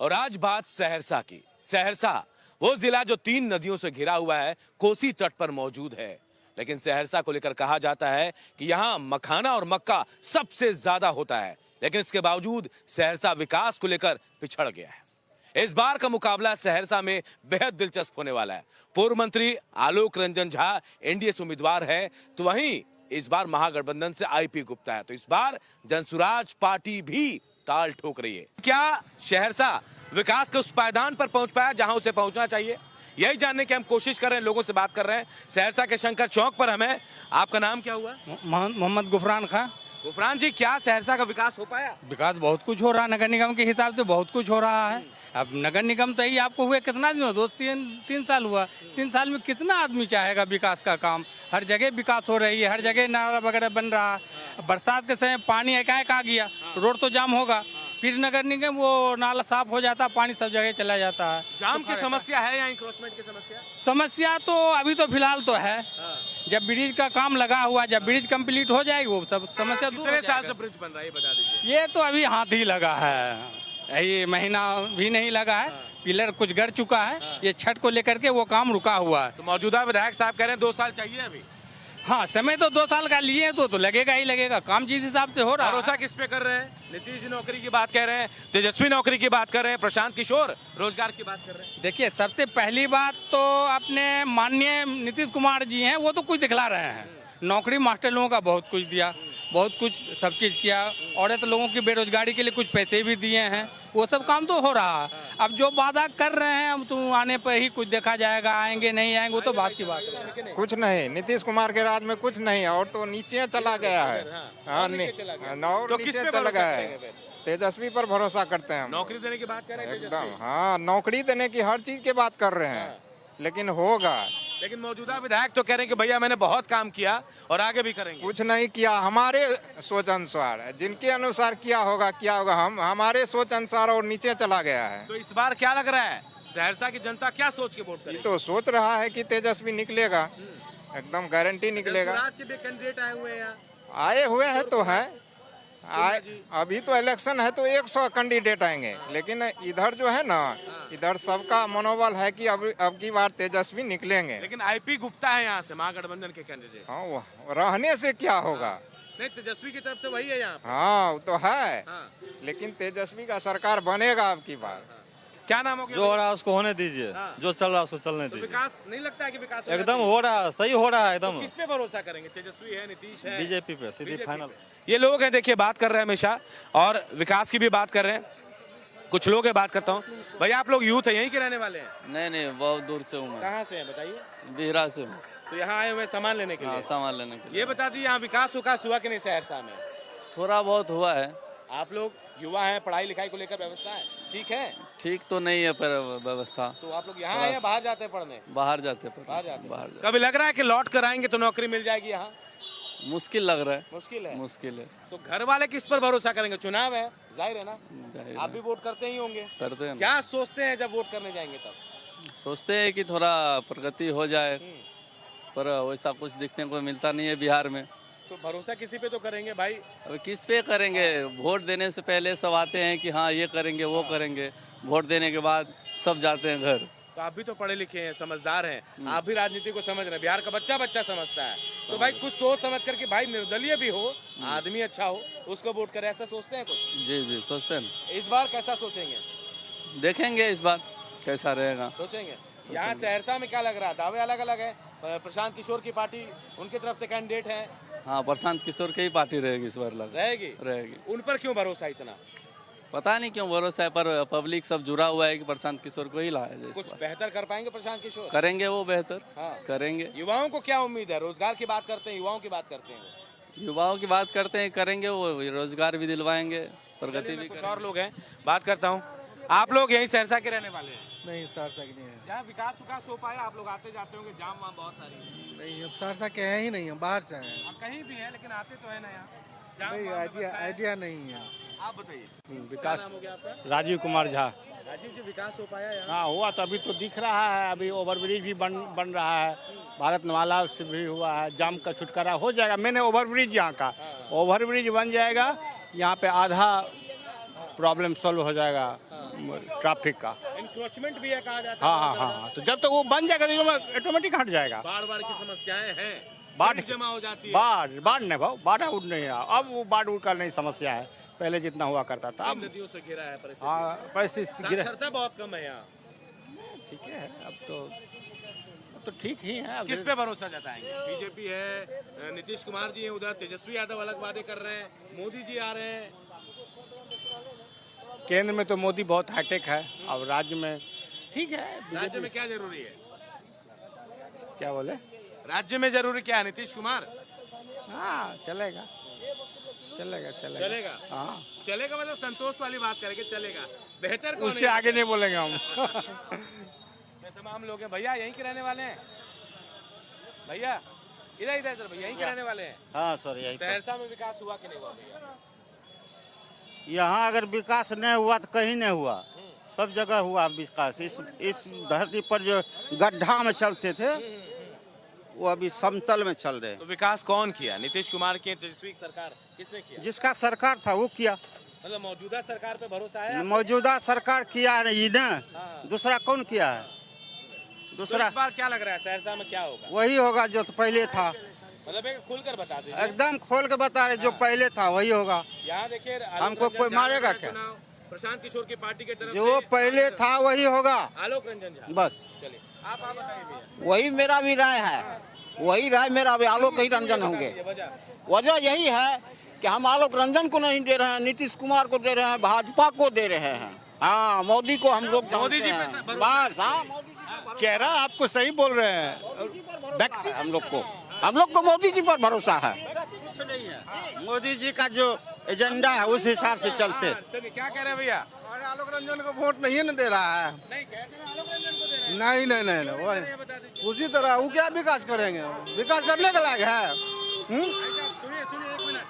और आज बात सहरसा की। सहरसा वो जिला जो 3 नदियों से घिरा हुआ है, कोसी तट पर मौजूद है। लेकिन सहरसा को लेकर कहा जाता है कि यहाँ मखाना और मक्का सबसे ज्यादा होता है, लेकिन इसके बावजूद सहरसा विकास को लेकर पिछड़ गया है। इस बार का मुकाबला सहरसा में बेहद दिलचस्प होने वाला है। पूर्व मंत्री आलोक रंजन झा एनडीए से उम्मीदवार है, तो वहीं इस बार महागठबंधन से आईपी गुप्ता है। तो इस बार जनसुराज पार्टी भी ताल ठोक रही है। क्या सहरसा विकास के उस पायदान पर पहुंच पाया जहां उसे पहुंचना चाहिए? यही जानने की हम कोशिश कर रहे हैं, लोगों से बात कर रहे हैं। सहरसा के शंकर चौक पर हमें, आपका नाम क्या हुआ? मोहम्मद गुफरान खां। गुफरान जी, क्या सहरसा का विकास हो पाया? विकास बहुत कुछ हो रहा है, नगर निगम के हिसाब से बहुत कुछ हो रहा है। अब नगर निगम तो ही आपको हुए कितना दिन हो, 2-3 साल हुआ। 3 साल में कितना आदमी चाहेगा विकास का काम? हर जगह विकास हो रही है, हर जगह नाला वगैरह बन रहा है। बरसात के समय पानी एकाएक आ गया, रोड तो जाम होगा, फिर नगर निगम वो नाला साफ हो जाता, पानी सब जगह चला जाता है। जाम की समस्या है या इंक्रोचमेंट की समस्या तो अभी तो फिलहाल तो है। जब ब्रिज का काम लगा हुआ, जब ब्रिज कंप्लीट हो जाएगी वो सब समस्या दूर हो जाएगा। कितने साल से ब्रिज बन रहा है, ये बता दीजिए। ये तो अभी हाथ ही लगा है, ये महीना भी नहीं लगा है। पिलर कुछ गड़ चुका है, ये छठ को लेकर के वो काम रुका हुआ है। तो मौजूदा विधायक साहब कह रहे हैं 2 साल चाहिए अभी। हाँ, समय तो 2 साल का लिए तो लगेगा ही लगेगा। काम जिस हिसाब से हो रहा है। भरोसा किस पे कर रहे हैं? नीतीश जी नौकरी की बात कह रहे हैं, तेजस्वी नौकरी की बात कर रहे हैं, प्रशांत किशोर रोजगार की बात कर रहे हैं। देखिए, सबसे पहली बात तो अपने माननीय नीतीश कुमार जी हैं, वो तो कुछ दिखला रहे हैं। नौकरी मास्टर लोगों का बहुत कुछ दिया, बहुत कुछ सब चीज़ किया। औरत लोगों की बेरोजगारी के लिए कुछ पैसे भी दिए हैं, वो सब काम तो हो रहा है। अब जो वादा कर रहे हैं हम तो आने पर ही कुछ देखा जाएगा, आएंगे नहीं आएंगे वो तो बात की बात है। कुछ नहीं, नीतीश कुमार के राज में कुछ नहीं है, और तो नीचे चला गया है। हाँ, तो नीचे किस पे चला भरोसा गया करेंगे है। फिर? तेजस्वी पर भरोसा करते हैं हम। नौकरी देने की बात कर रहे हैं एकदम, तेजस्वी। हाँ, नौकरी देने की हर चीज की बात कर रहे हैं, लेकिन होगा। लेकिन मौजूदा विधायक तो कह रहे हैं कि भैया मैंने बहुत काम किया और आगे भी करेंगे। कुछ नहीं किया, हमारे सोच अनुसार, जिनके अनुसार किया होगा हम हमारे सोच अनुसार और नीचे चला गया है। तो इस बार क्या लग रहा है, सहरसा की जनता क्या सोच के वोट करेगी? तो सोच रहा है कि तेजस्वी निकलेगा, एकदम गारंटी निकलेगा। जनसुराज के भी कैंडिडेट आए हुए हैं यहाँ। आए हुए हैं तो है, अभी तो इलेक्शन है तो 100 कैंडिडेट आएंगे, लेकिन इधर जो है ना, इधर सबका मनोबल है कि अब की बार तेजस्वी निकलेंगे। लेकिन आईपी गुप्ता है यहाँ से, महागठबंधन के कैंडिडेट। हाँ, वो रहने से क्या होगा? नहीं, तेजस्वी की तरफ से वही है यहाँ। हाँ, वो तो है, हाँ। लेकिन तेजस्वी का सरकार बनेगा अब की बार। क्या नाम हो गया? जो हो रहा है उसको होने दीजिए, हाँ। जो चल रहा है उसको चलने तो दीजिए। विकास नहीं लगता है कि विकास एकदम हो रहा है, सही हो रहा है एकदम। तो किस पे भरोसा करेंगे? तेजस्वी है, नीतीश है, बीजेपी पे सीधी BJP फाइनल। पे। ये लोग हैं, देखिए बात कर रहे हैं हमेशा, और विकास की भी बात कर रहे हैं। कुछ लोग हैं, बात करता हूँ। भैया आप लोग यूथ है, यहीं के रहने वाले हैं? नहीं, बहुत दूर से हूँ मैं। कहाँ से हैं बताइए? बिहरा से हूँ। तो यहाँ आए हुए सामान लेने के हाँ, लिए? सामान लेने के लिए। ये बता दीजिए, यहाँ विकास हुआ कि नहीं सहरसा में? थोड़ा बहुत हुआ है। आप लोग युवा हैं, पढ़ाई लिखाई को लेकर व्यवस्था है ठीक है? ठीक तो नहीं है पर व्यवस्था। तो आप लोग यहाँ आए या बाहर जाते हैं पढ़ने? बाहर जाते पर बाहर जाते हैं। बाहर कभी लग रहा है कि लौट कर आएंगे तो नौकरी मिल जाएगी यहाँ? मुश्किल लग रहा है। मुश्किल है। मुश्किल है। तो घर वाले किस पर भरोसा करेंगे? चुनाव है, जाहिर है ना, जाहिर आप भी वोट करते ही होंगे। करते हैं ना। क्या सोचते हैं जब वोट करने जाएंगे तब? सोचते हैं कि थोड़ा प्रगति हो जाए, पर वैसा कुछ दिखने को मिलता नहीं है बिहार में। तो भरोसा किसी पे तो करेंगे भाई। अब किस पे करेंगे? वोट देने से पहले सब आते हैं कि हाँ ये करेंगे वो करेंगे, वोट देने के बाद सब जाते हैं घर। तो आप भी तो पढ़े लिखे हैं, समझदार हैं, आप भी राजनीति को समझ रहे हैं, बिहार का बच्चा समझता है। तो भाई कुछ सोच समझ करके, भाई निर्दलीय भी हो, आदमी अच्छा हो, उसको वोट करें, ऐसा सोचते हैं कुछ? जी सोचते हैं। इस बार कैसा सोचेंगे? देखेंगे इस बार कैसा रहेगा। सोचेंगे। यहाँ सहरसा में क्या लग रहा है? दावे अलग अलग है। प्रशांत किशोर की पार्टी, उनकी तरफ से कैंडिडेट है। हाँ, प्रशांत किशोर की ही पार्टी रहेगी इस बार। रहेगी। उन पर क्यों भरोसा इतना? पता नहीं क्यों भरोसा है, पर पब्लिक सब जुड़ा हुआ है कि प्रशांत किशोर को ही लाया जाए। कुछ बेहतर कर पाएंगे प्रशांत किशोर? करेंगे वो बेहतर। हाँ। करेंगे। युवाओं को क्या उम्मीद है? रोजगार की बात करते हैं, युवाओं की बात करते हैं। युवाओं की बात करते हैं, करेंगे वो, रोजगार भी दिलवाएंगे, प्रगति भी। कुछ और लोग हैं, बात करता हूँ। आप लोग यही सहरसा के रहने वाले हैं? नहीं, सहरसा की नहीं है। जहाँ विकास हो पाया, आप लोग आते जाते होंगे, जाम वाम बहुत सारी। नहीं, अब सहरसा के हैं ही नहीं, हम बाहर से हैं। आप कहीं भी हैं लेकिन आते तो है ना यहाँ? नहीं, आइडिया नहीं है। आप बताइए। विकास नाम हो गया आपका? राजीव कुमार झा। राजीव जी, विकास हो पाया यहाँ? हाँ, हुआ तो अभी तो दिख रहा है, अभी ओवरब्रिज भी बन रहा है, भारत माला से भी हुआ है, जाम का छुटकारा हो जाएगा। मैंने ओवरब्रिज यहाँ का, ओवरब्रिज बन जाएगा, यहाँ पे आधा प्रॉब्लम सॉल्व हो जाएगा। ट्रैफिक का। इंक्रोचमेंट भी है कहा जाता हाँ है हाँ हाँ हाँ, तो जब तक वो बन जाएगा तो ऑटोमेटिक हट जाएगा। बाढ़ की समस्याएं हैं, बाढ़ सिल्ट जमा हो जाती है। बाढ़ नहीं भाव, बाढ़ उड़ नहीं है अब, वो बाढ़ उड़ का नहीं समस्या है, पहले जितना हुआ करता था। तीन नदियों से घिरा है परिस्थिति। हाँ परिस्थिति गिरा, साक्षरता बहुत कम है यहाँ। ठीक है अब तो ठीक ही है। अब किस पे भरोसा जताएंगे? बीजेपी है, नीतीश कुमार जी हैं, उधर तेजस्वी यादव अलग वादे कर रहे हैं, मोदी जी आ रहे हैं। केंद्र में तो मोदी बहुत हाईटेक है, अब राज्य में ठीक है। राज्य में क्या जरूरी है? क्या बोले? राज्य में जरूरी क्या है? नीतीश कुमार हाँ चलेगा चलेगा चलेगा चलेगा। हाँ चलेगा मतलब संतोष वाली बात करेंगे, चलेगा। बेहतर कौन उससे है? आगे नहीं बोलेंगे हम। तमाम लोग हैं। भैया यहीं के रहने वाले हैं? भैया इधर इधर इधर भैया यहीं के रहने वाले हैं? हाँ सर यही तो। सहरसा में विकास हुआ कि नहीं हुआ भैया? यहाँ अगर विकास नहीं हुआ तो कहीं नहीं हुआ, सब जगह हुआ विकास। इस धरती पर जो गड्ढा में चलते थे वो अभी समतल में चल रहे हैं। तो विकास कौन किया? नीतीश कुमार की, तेजस्वी की सरकार किसने किया? जिसका सरकार था वो किया। मतलब मौजूदा सरकार पे भरोसा है आपका? मौजूदा सरकार किया नहीं ना, हाँ। दूसरा कौन किया है? तो दूसरा इस बार क्या लग रहा है सहरसा में क्या होगा? वही होगा जो तो पहले था। मतलब एक खुलकर बता दीजिए। एकदम खोल के बता रहे, जो पहले था वही होगा। यहाँ देखिए हमको कोई मारेगा क्या? प्रशांत किशोर की पार्टी की तरफ जो से पहले था वही होगा आलोक रंजन झा। बस। चलिए आप बताइए भैया। वही मेरा भी राय है, वही राय मेरा भी, आलोक ही रंजन होंगे। ये वजह वजह यही है कि हम आलोक रंजन को नहीं दे रहे हैं, नीतीश कुमार को दे रहे हैं, भाजपा को दे रहे हैं। हाँ मोदी को हम लोग मोदी जी जानते पे हैं। भरोसा बस हाँ मोदी जी पर चेहरा आपको सही बोल रहे हैं। व्यक्ति हम लोग को मोदी जी पर भरोसा है। मोदी जी का जो एजेंडा है उस हिसाब से चलते। चलिए क्या कह रहे हैं भैया? आलोक रंजन को वोट नहीं न दे रहा है। नहीं कहते हैं आलोक रंजन को दे रहे हैं। नहीं नहीं नहीं नहीं, ये बता दीजिए। वो उसी तरह वो क्या विकास करेंगे? विकास करने के लायक है। भाई साहब सुनिए सुनिए एक मिनट।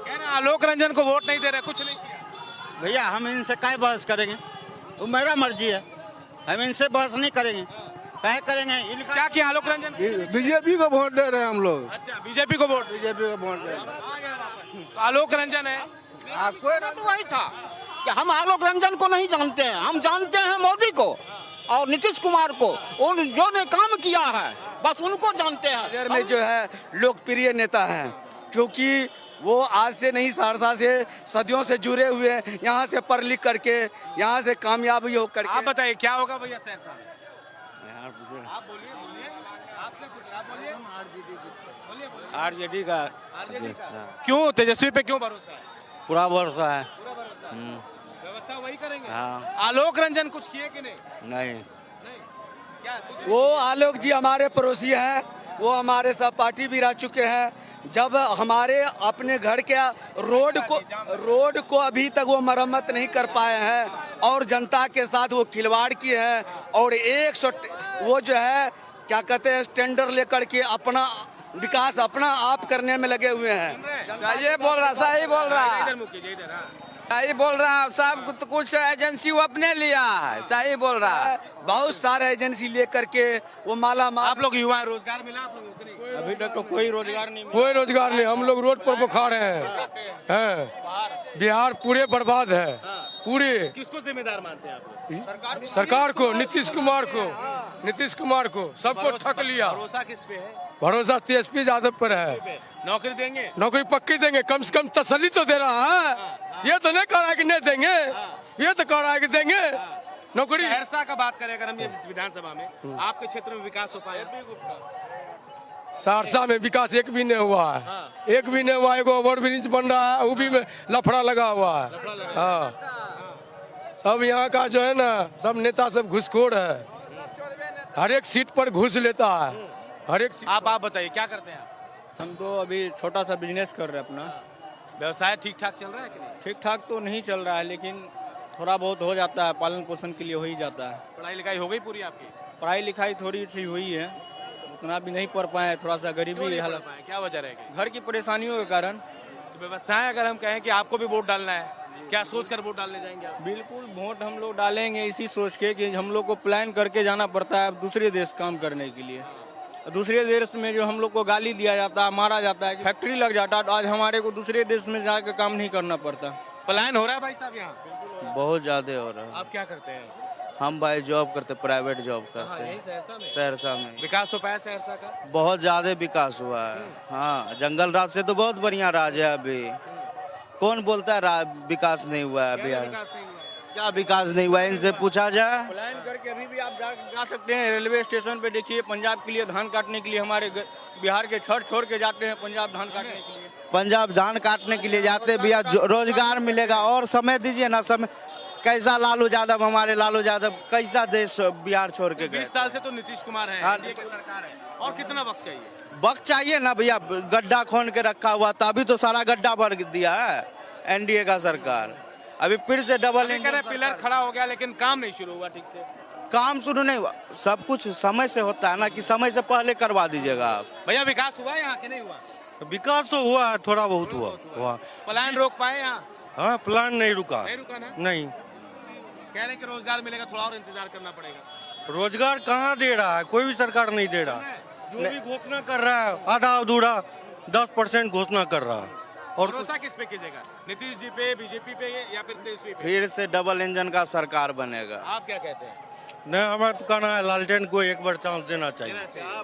कह रहे हैं आलोक रंजन को वोट नहीं दे रहे, कुछ नहीं किया। भैया हम इनसे क्या बहस करेंगे? वो मेरा मर्जी है, हम इनसे बहस नहीं करेंगे। क्या करेंगे? इनका क्या किया आलोक रंजन को? बीजेपी को वोट दे रहे हैं हम लोग, अच्छा बीजेपी को वोट। बीजेपी को वोट दे रहे हैं। तो आलोक रंजन है। कोई तो वही था कि हम आलोक रंजन को नहीं जानते हैं, हम जानते हैं मोदी को और नीतीश कुमार को। उन जो ने काम किया है बस उनको जानते हैं। शहर में जो है लोकप्रिय नेता है, क्योंकि वो आज से नहीं सहरसा से सदियों से जुड़े हुए हैं, यहाँ से पढ़ लिख करके यहाँ से कामयाबी हो करके। आप बताइए क्या होगा भैया सहरसा में? आप बोलिए बोलिए, आपसे कुछ आप बोलिए। बोलिए बोलिए। आरजेडी का आरजेडी का। क्यों तेजस्वी पे क्यों भरोसा है? पूरा भरोसा है। पूरा भरोसा है। व्यवस्था वही करेंगे। हाँ। आलोक रंजन कुछ किए कि नहीं? नहीं, नहीं क्या कुछ वो आलोक जी हमारे पड़ोसी हैं, वो हमारे सहपाठी भी रह चुके हैं। जब हमारे अपने घर के रोड को अभी तक वो मरम्मत नहीं कर पाए हैं और जनता के साथ वो खिलवाड़ किए हैं और 100 वो जो है क्या कहते हैं टेंडर लेकर के अपना विकास अपना आप करने में लगे हुए हैं। सही बोल रहा, सही बोल रहा, इधर मुख कीजिए इधर। हाँ। सही बोल रहा। सब कुछ एजेंसी वो अपने लिया है, सही बोल रहा है। बहुत सारे एजेंसी लेकर के वो माला माल। आप लोग युवा हैं, रोजगार मिला आप लोगों को नहीं? अभी तक तो कोई रोजगार नहीं मिला। कोई रोजगार नहीं, हम लोग रोड पर बुखार हैं। बिहार पूरे बर्बाद है, पूरे। किसको जिम्मेदार मानते हैं आप लोग? सरकार को, नीतीश कुमार को सबको ठक लिया। भरोसा किस पे है? भरोसा तेजस्वी यादव पर है। नौकरी देंगे? नौकरी पक्की देंगे, कम से कम तसल्ली तो दे रहा है। ये तो नहीं कह रहा है कि नहीं देंगे, ये तो कह रहा है कि देंगे नौकरी। सहरसा का बात करें अगर हम ये विधानसभा में, आपके क्षेत्र में विकास हो पाया? सहरसा में विकास एक भी नहीं हुआ है, एक भी नहीं हुआ। एगो ओवरब्रिज बन रहा है, वो भी में लफड़ा लगा हुआ है। हाँ, सब यहाँ का जो है ना, सब नेता सब घुसखोर है, हर एक सीट पर घुस लेता है, हर एक सीट। आप बताइए क्या करते हैं आप? हम तो अभी छोटा सा बिजनेस कर रहे हैं अपना। व्यवसाय ठीक ठाक चल रहा है कि नहीं? ठीक ठाक तो नहीं चल रहा है, लेकिन थोड़ा बहुत हो जाता है, पालन पोषण के लिए हो ही जाता है। पढ़ाई लिखाई हो गई पूरी आपकी? पढ़ाई लिखाई थोड़ी सी हुई है, उतना भी नहीं पढ़ पाए, थोड़ा सा गरीबी हालत, क्या वजह रहेगी? घर की परेशानियों के कारण। तो व्यवस्थाएं अगर हम कहें कि आपको भी वोट डालना है, क्या सोचकर वोट डालने जाएंगे आप? बिल्कुल वोट हम लोग डालेंगे इसी सोच के कि हम लोग को प्लान करके जाना पड़ता है दूसरे देश काम करने के लिए। दूसरे देश में जो हम लोग को गाली दिया जाता है, मारा जाता है, फैक्ट्री लग जाता है, तो आज हमारे को दूसरे देश में जाकर काम नहीं करना पड़ता। प्लान हो रहा है भाई साहब यहाँ? बहुत ज्यादा हो रहा है। आप क्या करते हैं? हम भाई जॉब करते, प्राइवेट जॉब करते यही हैं सहरसा में सहरसा में। विकास हो पाया सहरसा का? बहुत ज्यादा विकास हुआ है। हाँ, जंगल राज से तो बहुत बढ़िया राज है अभी। कौन बोलता है विकास नहीं हुआ है बिहार? विकास नहीं हुआ। क्या विकास नहीं हुआ है, इनसे पूछा जाए। पलायन करके अभी भी आप जा सकते हैं रेलवे स्टेशन पे। देखिए पंजाब के लिए धान काटने के लिए हमारे बिहार के छोड़ के जाते हैं पंजाब धान काटने के लिए। पंजाब धान काटने के लिए जाते भैया, रोजगार मिलेगा। और समय दीजिए ना, समय कैसा लालू यादव, हमारे लालू यादव कैसा देश बिहार छोड़ के गए। 20 साल से तो नीतीश कुमार है, हाँ। एनडीए की सरकार है। और कितना वक्त चाहिए? वक्त चाहिए ना भैया, गड्ढा खोन के रखा हुआ था, अभी तो सारा गड्ढा भर दिया है एनडीए का सरकार। अभी फिर से डबल इंजन पिलर खड़ा हो गया लेकिन काम नहीं शुरू हुआ ठीक से। काम शुरू नहीं हुआ। सब कुछ समय से होता है ना, कि समय से पहले करवा दीजिएगा आप। भैया विकास हुआ यहाँ के नहीं हुआ? विकास तो हुआ है, थोड़ा बहुत हुआ। पलायन रोक पाए यहाँ? हाँ, प्लान नहीं रुका। नहीं रुका ना? नहीं। कह रहे हैं कि रोजगार मिलेगा, थोड़ा और इंतजार करना पड़ेगा। रोजगार कहाँ दे रहा है, कोई भी सरकार नहीं दे रहा। जो भी घोषणा कर रहा है आधा अधूरा 10% घोषणा कर रहा है। और भरोसा किस पे कीजिएगा? नीतीश जी पे, बीजेपी पे या फिर तेजस्वी पे? फिर से डबल इंजन का सरकार बनेगा। आप क्या कहते हैं? नहीं, हमारा तो कहना है लालटेन को एक बार चांस देना चाहिए।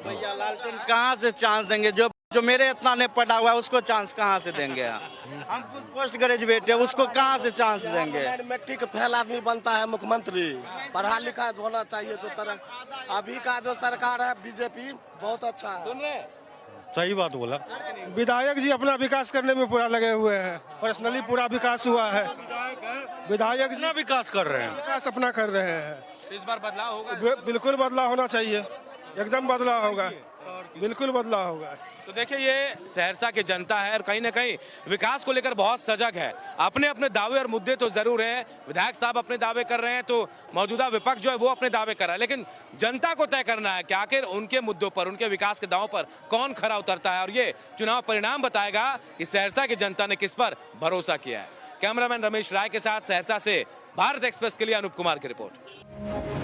भैया लालटेन कहाँ से चांस देंगे? जो मेरे इतना नहीं पढ़ा हुआ है उसको चांस कहाँ से देंगे? हम खुद पोस्ट ग्रेजुएट है, उसको कहाँ से चांस देंगे? मैट्रिक फेल आदमी बनता है मुख्यमंत्री, पढ़ा लिखा होना चाहिए। तो तरह अभी का जो सरकार है बीजेपी बहुत अच्छा है। सुन रहे? सही बात बोला। विधायक जी अपना विकास करने में पूरा लगे हुए हैं, पर्सनली पूरा विकास हुआ है। विधायक जी विकास कर रहे हैं, विकास अपना कर रहे हैं। इस बार बदलाव होगा? बिल्कुल बदलाव होना चाहिए, एकदम बदलाव होगा, बिल्कुल बदलाव होगा। तो देखिए ये सहरसा की जनता है और कहीं ना कहीं विकास को लेकर बहुत सजग है। अपने अपने दावे और मुद्दे तो जरूर हैं, विधायक साहब अपने दावे कर रहे हैं तो मौजूदा विपक्ष जो है वो अपने दावे कर रहा है, लेकिन जनता को तय करना है कि आखिर उनके मुद्दों पर, उनके विकास के दावों पर कौन खरा उतरता है। और ये चुनाव परिणाम बताएगा कि सहरसा की जनता ने किस पर भरोसा किया है। कैमरामैन रमेश राय के साथ सहरसा से भारत एक्सप्रेस के लिए अनूप कुमार की रिपोर्ट।